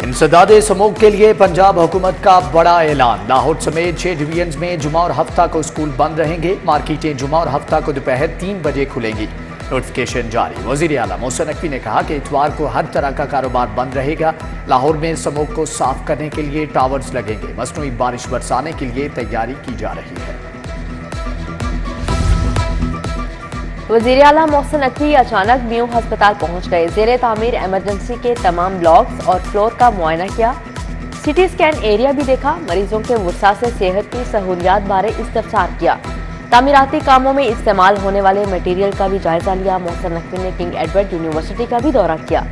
इंसदाद समूह के लिए पंजाब हुकूमत का बड़ा ऐलान। लाहौर समेत 6 डिवीजन में जुमा और हफ्ता को स्कूल बंद रहेंगे। मार्केटें जुमा और हफ्ता को दोपहर 3 बजे खुलेंगी। नोटिफिकेशन जारी। वजीर आला मोहसिन नकवी ने कहा कि इतवार को हर तरह का कारोबार बंद रहेगा। लाहौर में स्मोक को साफ करने के लिए टावर्स लगेंगे। मसनूई बारिश बरसाने के लिए तैयारी की जा रही है। वजीर आला मोहसिन नकवी अचानक म्यू अस्पताल पहुंच गए। जेर तामीर इमरजेंसी के तमाम ब्लॉक्स और फ्लोर का मुआयना किया। सिटी स्कैन एरिया भी देखा। मरीजों के वसा से सेहत की सहूलियात बारे इस्तफसार किया। तामीराती कामों में इस्तेमाल होने वाले मटीरियल का भी जायजा लिया। मोहसिन नकवी ने किंग एडवर्ड यूनिवर्सिटी का भी दौरा किया।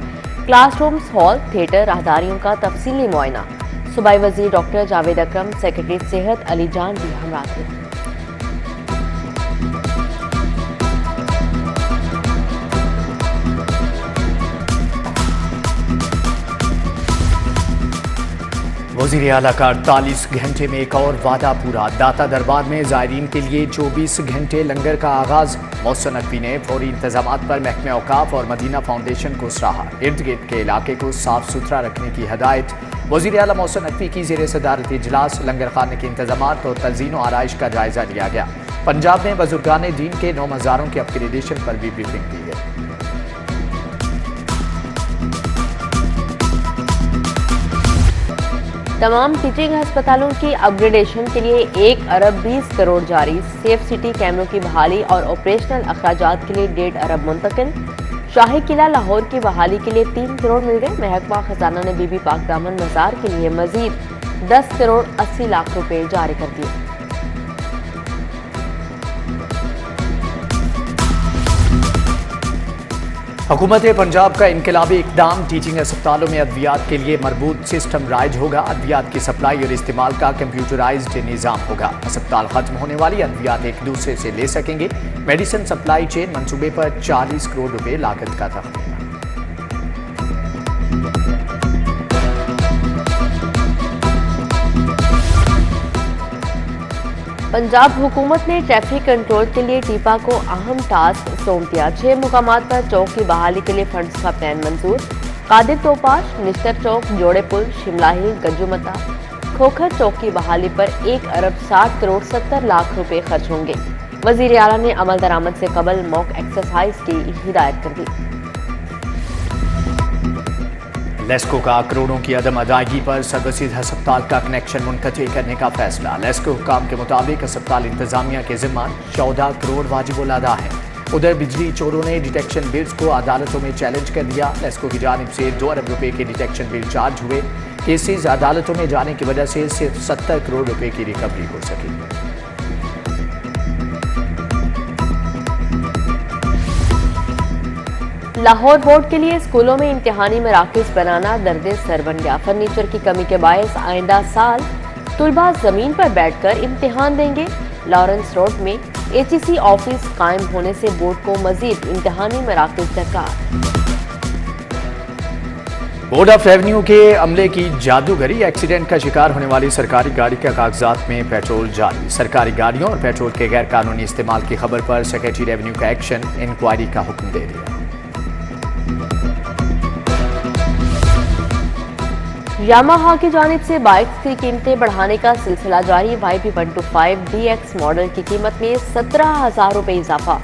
क्लासरूम्स, हॉल, थिएटर, राहदारियों का तफसीली मुआयना। सूबाई वजीर डॉक्टर जावेद अकरम, सेक्रेटरी सेहत अली जान भी हमरा थे। वज़ीर आला का 48 घंटे में एक और वादा पूरा। दाता दरबार में ज़ायरीन के लिए 24 घंटे लंगर का आगाज़। मोहसिन नकवी ने फौरी इंतजामात पर महकमे औकाफ और मदीना फाउंडेशन को सराहा। इर्द गिर्द के इलाके को साफ सुथरा रखने की हदायत। वज़ीर आला मोहसिन नकवी की ज़ेर सदारत इजलास लंगर खाने के इंतजामात और तज़ीन व आराइश का जायजा लिया गया। पंजाब में बुजुर्गान दीन के 9 मज़ारों के अपग्रेडेशन पर भी ब्रीफिंग दी गई। तमाम टीचिंग अस्पतालों की अपग्रेडेशन के लिए 1 अरब 20 करोड़ जारी। सेफ सिटी कैमरों की बहाली और ऑपरेशनल अखराजात के लिए 1.5 अरब मुंतकिल। शाही किला लाहौर की बहाली के लिए 3 करोड़ मिल गए। महकमा खजाना ने बीबी पाक दामन मज़ार के लिए मजीद 10 करोड़ 80 लाख रुपए जारी कर दिए। हुकूमत पंजाब का इनकलाबी इकदाम। टीचिंग अस्पतालों में अद्वियात के लिए मरबूत सिस्टम राइज होगा। अद्वियात की सप्लाई और इस्तेमाल का कंप्यूटराइज्ड निज़ाम होगा। अस्पताल खत्म होने वाली अद्वियात एक दूसरे से ले सकेंगे। मेडिसिन सप्लाई चेन मंसूबे पर 40 करोड़ रुपए लागत का तख्मीना। पंजाब हुकूमत ने ट्रैफिक कंट्रोल के लिए टीपा को अहम टास्क सौंप दिया। 6 मुकामात पर चौक की बहाली के लिए फंड्स का प्लान मंजूर। कादिर तोपाश, निश्तर चौक, जोड़े पुल, शिमला हिल, गज्जूमता, खोखर चौक की बहाली पर 1 अरब 60 करोड़ 70 लाख रुपए खर्च होंगे। वजीर आला ने अमल दरामद से कबल मॉक एक्सरसाइज की हिदायत कर दी। लेस्को का करोड़ों की अदम अदायगी पर सरबसीद अस्पताल का कनेक्शन मुनक़ते करने का फैसला। लेस्को हुकाम के मुताबिक अस्पताल इंतजामिया के जिम्मा 14 करोड़ वाजिबुल अदा है। उधर बिजली चोरों ने डिटेक्शन बिल्स को अदालतों में चैलेंज कर दिया। लेस्को की जानिब से 2 अरब रुपए के डिटेक्शन बिल चार्ज हुए। केसेस अदालतों में जाने की वजह से सिर्फ 70 करोड़ रुपए की रिकवरी हो सकी। लाहौर बोर्ड के लिए स्कूलों में इम्तिहानी मराकज़ बनाना दर्द सर बन गया। फर्नीचर की कमी के बायस आइंदा साल तुलबा जमीन पर बैठकर इम्तिहान देंगे। लॉरेंस रोड में HEC ऑफिस कायम होने से बोर्ड को मजीद इम्तिहानी मराकज़ दरकार। बोर्ड ऑफ रेवेन्यू के अमले की जादूगरी। एक्सीडेंट का शिकार होने वाली सरकारी गाड़ी के कागजात में पेट्रोल जारी। सरकारी गाड़ियों और पेट्रोल के गैर कानूनी इस्तेमाल की खबर पर सेक्रेटरी रेवेन्यू का एक्शन, इंक्वायरी का हुक्म दे दिया। यामाहा की जानिब से बाइक्स की कीमतें बढ़ाने का सिलसिला जारी। YP125 DX मॉडल की कीमत में 17,000 रुपए इजाफा।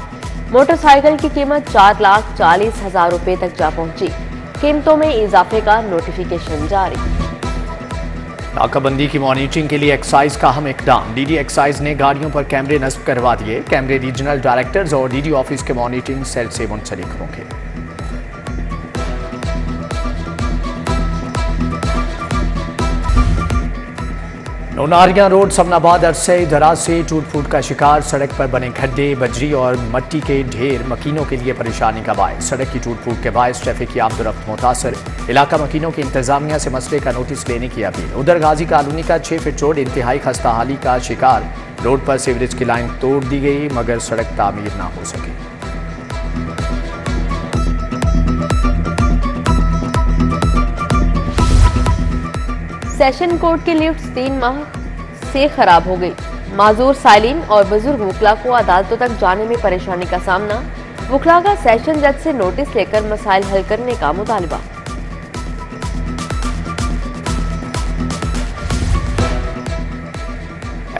मोटरसाइकिल की कीमत 4,40,000 रुपए तक जा पहुंची। कीमतों में इजाफे का नोटिफिकेशन जारी। नाकाबंदी की मॉनिटरिंग के लिए एक्साइज का अहम इकदाम। DD एक्साइज ने गाड़ियों पर कैमरे नस्ब करवा दिए। कैमरे रीजनल डायरेक्टर्स और DD ऑफिस के मॉनिटरिंग सेल से मुंसलिक होंगे। नौनारियां रोड समनाबाद अरसे दराज से टूट फूट का शिकार। सड़क पर बने खड्डे, बजरी और मट्टी के ढेर मकीनों के लिए परेशानी का बायस। सड़क की टूट फूट के बायस ट्रैफिक की आमदोरफ्त मुतासर। इलाका मकीनों की इंतजामिया से मसले का नोटिस लेने की अपील। उधर गाजी कॉलोनी का 6 फीट रोड इंतहाई खस्ता हाली का शिकार। रोड पर सीवरेज की लाइन तोड़ दी गई मगर सड़क तामीर ना हो सकी। सेशन कोर्ट की लिफ्ट 3 माह से खराब हो गई। माजूर साइलिन और बुजुर्ग वकला को अदालतों तक जाने में परेशानी का सामना। वकला का सेशन जज से नोटिस लेकर मसाइल हल करने का मुतालबा।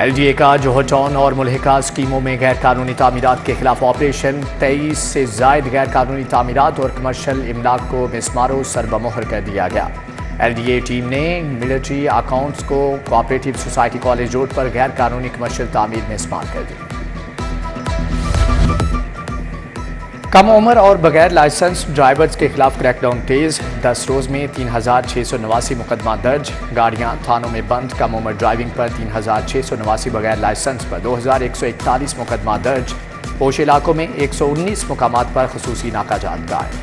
LDA का जोहर टाउन और मुल्हिका स्कीमों में गैर कानूनी तामीरात के खिलाफ ऑपरेशन। 23 से जायद गैर कानूनी तामीरात और कमर्शल इमलाक को मिसमारो सरबमोहर कर दिया गया। LDA टीम ने मिलिट्री अकाउंट्स को कोऑपरेटिव सोसाइटी कॉलेज रोड पर गैर कानूनी कमर्शल तामीर मिसमार कर दी। कम उम्र और बगैर लाइसेंस ड्राइवर्स के खिलाफ क्रैकडाउन तेज। 10 रोज में 3689 मुकदमा दर्ज। गाड़ियां थानों में बंद। कम उम्र ड्राइविंग पर 3689, बगैर लाइसेंस पर 2141 मुकदमा दर्ज। पोश इलाकों में 119 मुकामात पर खुसूसी नाकाजात कायम।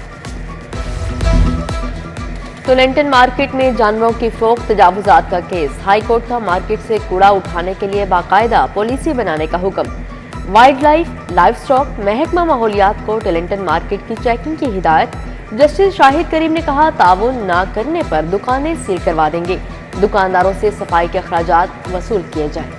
टोलेंटन मार्केट में जानवरों की फरोख्त तजावुजात का केस। हाई कोर्ट का मार्केट से कूड़ा उठाने के लिए बाकायदा पॉलिसी बनाने का हुक्म। वाइल्ड लाइफ लाइफ स्टॉक महकमा माहौलियात को टोलेंटन मार्केट की चेकिंग की हिदायत। जस्टिस शाहिद करीम ने कहा, ताउन न करने पर दुकानें सील करवा देंगे। दुकानदारों से सफाई के अखराजात वसूल किए जाएं।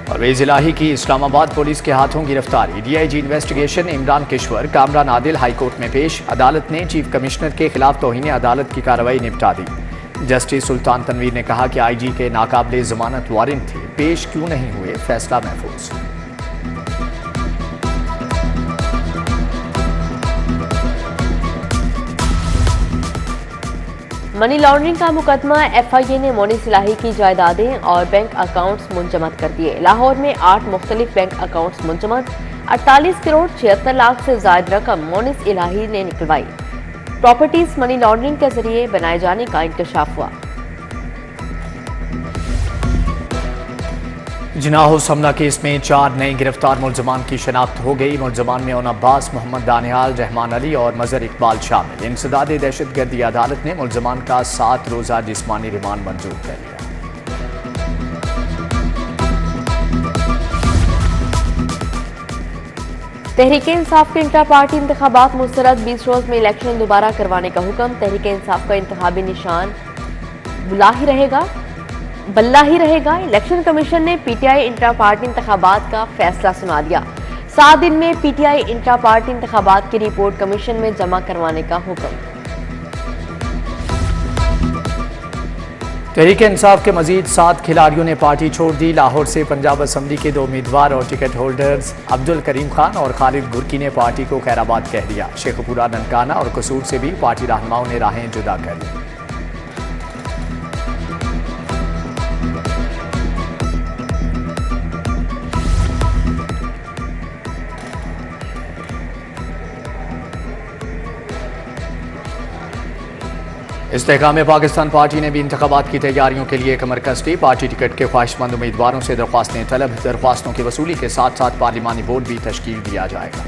परवेज इलाही की इस्लामाबाद पुलिस के हाथों गिरफ्तारी। DIG investigation Imran Kishwar, Kamran Adil high court में पेश। अदालत ने चीफ कमिश्नर के खिलाफ तौहीन अदालत की कार्रवाई निपटा दी। जस्टिस सुल्तान तनवीर ने कहा कि IG के नाकाबिले जमानत वारंट थे, पेश क्यों नहीं हुए, फैसला महफूज। मनी लॉन्ड्रिंग का मुकदमा। FIA ने मोनिस इलाही की जायदादें और बैंक अकाउंट्स मुंजमद कर दिए। लाहौर में 8 मुख्तलिफ बैंक अकाउंट्स मुंजमद। 48 करोड़ 76 लाख से ज्यादा रकम मोनिस इलाही ने निकलवाई। प्रॉपर्टीज मनी लॉन्ड्रिंग के जरिए बनाए जाने का इंकशाफ हुआ। जिनाहुस हमला केस में 4 नए गिरफ्तार मुलजमान की शनाख्त हो गई। मुलजमान में ओन अब्बास, मोहम्मद दानियाल, रहमान अली और मजहर इकबाल शामिल। इंसदाद दहशतगर्दी अदालत ने मुलजमान का 7 रोजा जिस्मानी रिमांड मंजूर कर लिया। तहरीक इंसाफ के इंट्रा पार्टी इंतखाबात मुस्तरद। 20 रोज में इलेक्शन दोबारा करवाने का हुक्म। तहरीक इंसाफ का इंतखाबी निशान बल्ला ही रहेगा। इलेक्शन कमीशन ने PTI इंट्रा पार्टी इंतखाबात का फैसला सुना दिया। 7 दिन में PTI इंट्रा पार्टी इंतखाबात की रिपोर्ट कमीशन में जमा करवाने का हुक्म। तहरीक इंसाफ के मजीद 7 खिलाड़ियों ने पार्टी छोड़ दी। लाहौर से पंजाब असम्बली के 2 उम्मीदवार और टिकट होल्डर्स अब्दुल करीम खान और खालिद गुरकी ने पार्टी को खैराबाद कह दिया। शेखपुरा, ननकाना और कसूर से भी पार्टी रहनुमाओं ने राहें जुदा कर ली। इस्तेहकाम पाकिस्तान पार्टी ने भी इंतखाबात की तैयारियों के लिए कमर कस ली। पार्टी टिकट के ख्वाहिशमंद उम्मीदवारों से दरख्वास्तें तलब। दरख्वास्तों की वसूली के साथ साथ पार्लिमानी बोर्ड भी तश्कील दिया जाएगा।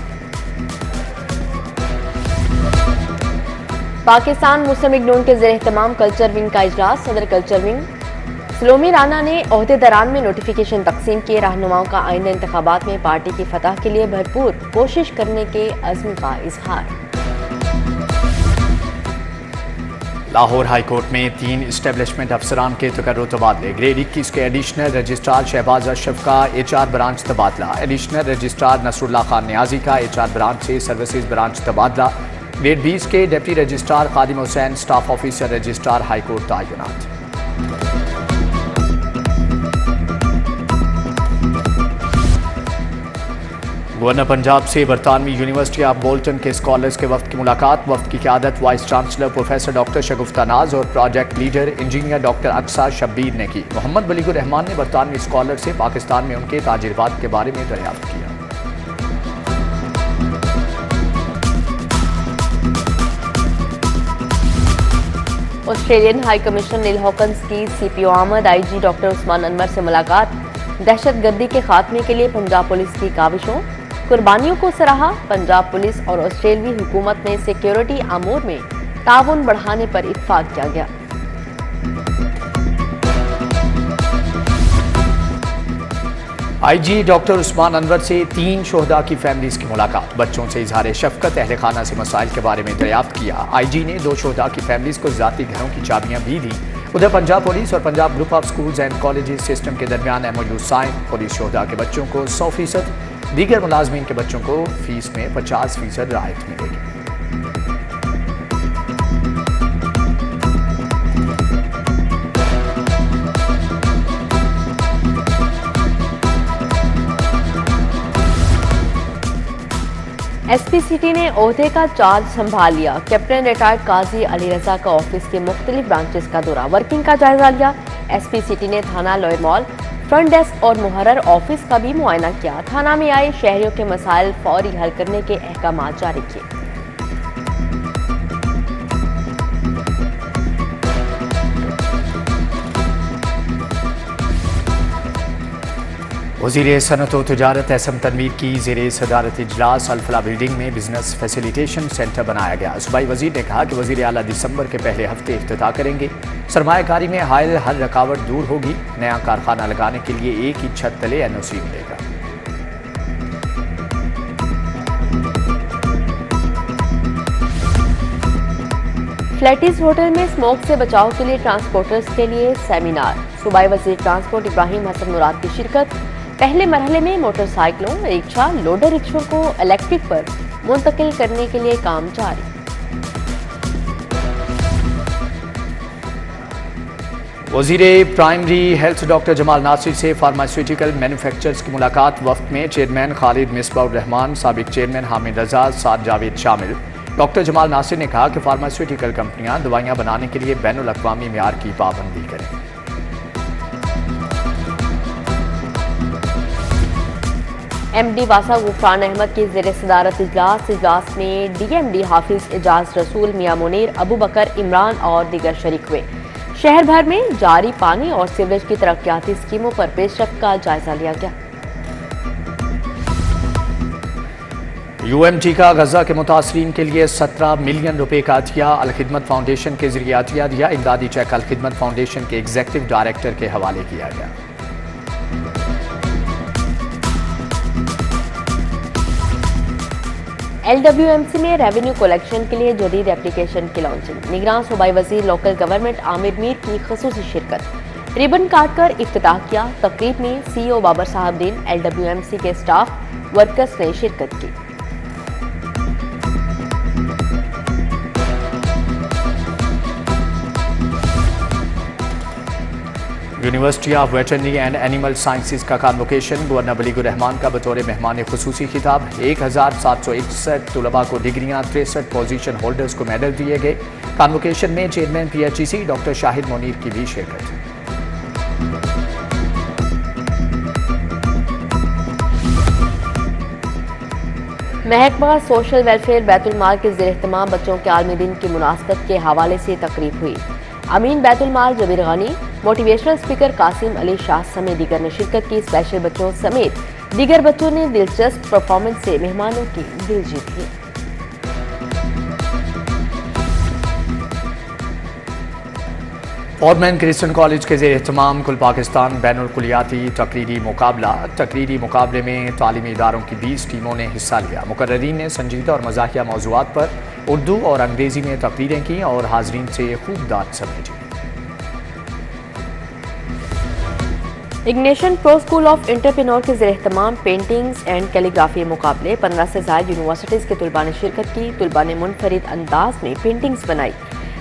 पाकिस्तान मुस्लिम लीग नून के ज़ेर एहतमाम कल्चर विंग का इजलास। सदर कल्चर विंग सलोमी राना ने ओहदेदारान में नोटिफिकेशन तकसीम किए। रहनुमाओं का आइंदा इंतखाबात में पार्टी की फतह के लिए भरपूर कोशिश करने के अज़्म का इजहार। लाहौर हाई कोर्ट में 3 इस्टेब्लिशमेंट अफसरान के तकर्रुर तबादले। ग्रेड 21 के एडिशनल रजिस्ट्रार शहबाज अशरफ का HR ब्रांच तबादला। एडिशनल रजिस्ट्रार नसरुल्लाह खान न्याजी का HR ब्रांच से सर्विसेज ब्रांच तबादला। ग्रेड 20 के deputy registrar Khadim Hussain staff officer registrar high court तैनात। गवर्नर पंजाब से बरतानवी यूनिवर्सिटी ऑफ बोल्टन के स्कॉलर्स के वफ्द की मुलाकात। वफ्द की क़यादत vice chancellor professor doctor Shagufta Naz और project leader engineer doctor Aqsa Shabbir ने की। मोहम्मद बलीगुर रहमान ने बरतानवी स्कॉलर से पाकिस्तान में उनके ताजुर्बात के बारे में दरियाफ्त किया। ऑस्ट्रेलियन हाई कमिश्नर नील हॉकन्स की CPO आमद। IG डॉक्टर उस्मान अनवर से मुलाकात। दहशतगर्दी के खात्मे के लिए पंजाब पुलिस की काविशों, कुर्बानियों को सराहा। पंजाब पुलिस और ऑस्ट्रेलियाई हुकूमत में सिक्योरिटी अमूर में ताउन बढ़ाने पर इत्तफाक किया गया। IG डॉक्टर उस्मान अनवर से 3 शोहदा की फैमिलीज की मुलाकात। बच्चों से इजहार शफकत, अहले खाना से मसाइल के बारे में दरियाफ्त किया। IG ने 2 शोहदा की फैमिलीज को ज़ाती घरों की चाबियां भी दी। उधर पंजाब पुलिस और Punjab group of schools and colleges system के दरमियान MOU साइन। पुलिस शोहदा के बच्चों को 100%, दीगर मुलाजमीन के बच्चों को फीस में 50% राहत मिलेगी। एसपी सिटी ने ओहदे का चार्ज संभाल लिया। कैप्टन रिटायर्ड काजी अली रजा का ऑफिस के मुख्तलिफ ब्रांचेस का दौरा, वर्किंग का जायजा लिया। एसपी सिटी ने थाना लॉयर मॉल, फ्रंट डेस्क और मुहर्रर ऑफिस का भी मुआयना किया। थाना में आए शहरियों के मसाइल फौरी हल करने के अहकाम जारी किए। वज़ीर सनअत व तिजारत एसएम तनवीर की ज़ेरे सदारत इजलास अल-फलाह बिल्डिंग में बिजनेस फैसिलिटेशन सेंटर बनाया गया। सूबाई वज़ीर ने कहा कि वज़ीर आला दिसंबर के पहले हफ्ते इफ्तिताह करेंगे। सरमायाकारी में हायल हर रुकावट दूर होगी। नया कारखाना लगाने के लिए एक ही छत तले एनओसी मिलेगा। फ्लैटिस होटल में स्मोक से बचाव के लिए ट्रांसपोर्टर्स के लिए सेमिनार। सूबाई वज़ीर ट्रांसपोर्ट इब्राहिम हसन मुराद की शिरकत। पहले मरहले में मोटरसाइकिलों, रिक्शा, लोडर रिक्शों को इलेक्ट्रिक पर मुंतकिल करने के लिए काम जारी। वज़ीर primary health doctor Jamal Nasir से फार्मास्यूटिकल मैन्युफैक्चरर्स की मुलाकात। वफ्द में चेयरमैन खालिद मिसबाउर रहमान, साबिक चेयरमैन हामिद रजा, साद जावेद शामिल। डॉक्टर जमाल नासिर ने कहा कि फार्मास्यूटिकल कंपनियां दवाइयां बनाने के लिए बैनुल अक़वामी मेयार की पाबंदी करें। एमडी वासा गुफरान अहमद की ज़ेरे सदारत इजलास में डीएमडी हाफिज एजाज रसूल, मियां मुनीर, अबू बकर, इमरान और दीगर शरीक हुए। शहर भर में जारी पानी और सीवरेज की तरक्याती स्कीमों पर पेशरफ्त का जायजा लिया गया। यूएमटी का गजा के मुतासरीन के लिए 17 मिलियन रुपए का अतिया अल-खिदमत फाउंडेशन के जरिए अतिया दिया। इमदादी चेक अल-खिदमत फाउंडेशन के एग्जीक्यूटिव डायरेक्टर के हवाले किया गया। LWMC में रेवेन्यू कलेक्शन के लिए जदीद एप्लीकेशन की लॉन्चिंग। निगरान सूबाई वज़ीर लोकल गवर्नमेंट आमिर मीर की ख़ुसूसी शिरकत। रिबन काट कर इफ्तिताह किया। तकरीब में CEO बाबर साहबुद्दीन, LWMC के स्टाफ वर्कर्स ने शिरकत की। University of veterinary and animal sciences का कॉन्वोकेशन। गवर्नर बलीगुर रहमान का बतौर मेहमान खुसूसी खिताब। 1761 तलबा को डिग्रियां, 63 पोजीशन होल्डर्स को मेडल दिए गए। कॉन्वोकेशन में chairman PHEC doctor Shahid Munir की भी शिरकत। महकमा सोशल वेलफेयर बैतुल माल के ज़ेर एहतमाम बच्चों के आलमी दिन की मुनासबत के हवाले से तकरीब हुई। अमीन बैतुल माल जबीर गानी, मोटिवेशनल स्पीकर कासिम अली शाह समेत दीगर ने शिरकत की। स्पेशल बच्चों समेत दीगर बच्चों ने दिलचस्प परफॉर्मेंस से मेहमानों की दिल जीत ली। फॉरमैन क्रिश्चियन कॉलेज के ज़ेर एहतमाम कुल पाकिस्तान बैनुल कुलियाती तकरीरी मुकाबला। तकरीरी मुकाबले में तालीमी इदारों की 20 टीमों ने हिस्सा लिया। मुकर्ररीन ने संजीदा और मज़ाहिया मौज़ूआत पर उर्दू और अंग्रेज़ी में तकरीरें की और हाज़रीन से खूब दाद समेटी। Ignition pro school of entrepreneur के ज़ेर एहतमाम पेंटिंग्स एंड कैलीग्राफी मुकाबले। 15 से ज़ायद यूनिवर्सिटीज़ के तुलबा ने शिरकत की। तुलबा ने मुनफरिद अंदाज में पेंटिंग्स बनाई।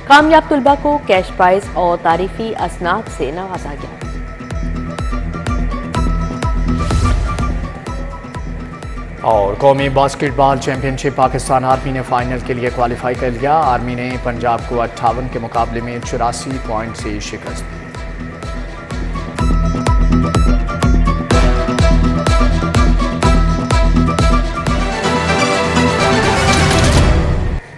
कामयाब तुलबा को कैश प्राइज और तारीफी असनाद से नवाजा गया। और कौमी बास्केटबॉल चैंपियनशिप पाकिस्तान आर्मी ने फाइनल के लिए क्वालिफाई कर लिया। आर्मी ने पंजाब को 58 के मुकाबले में 84 पॉइंट से शिकस्त दी।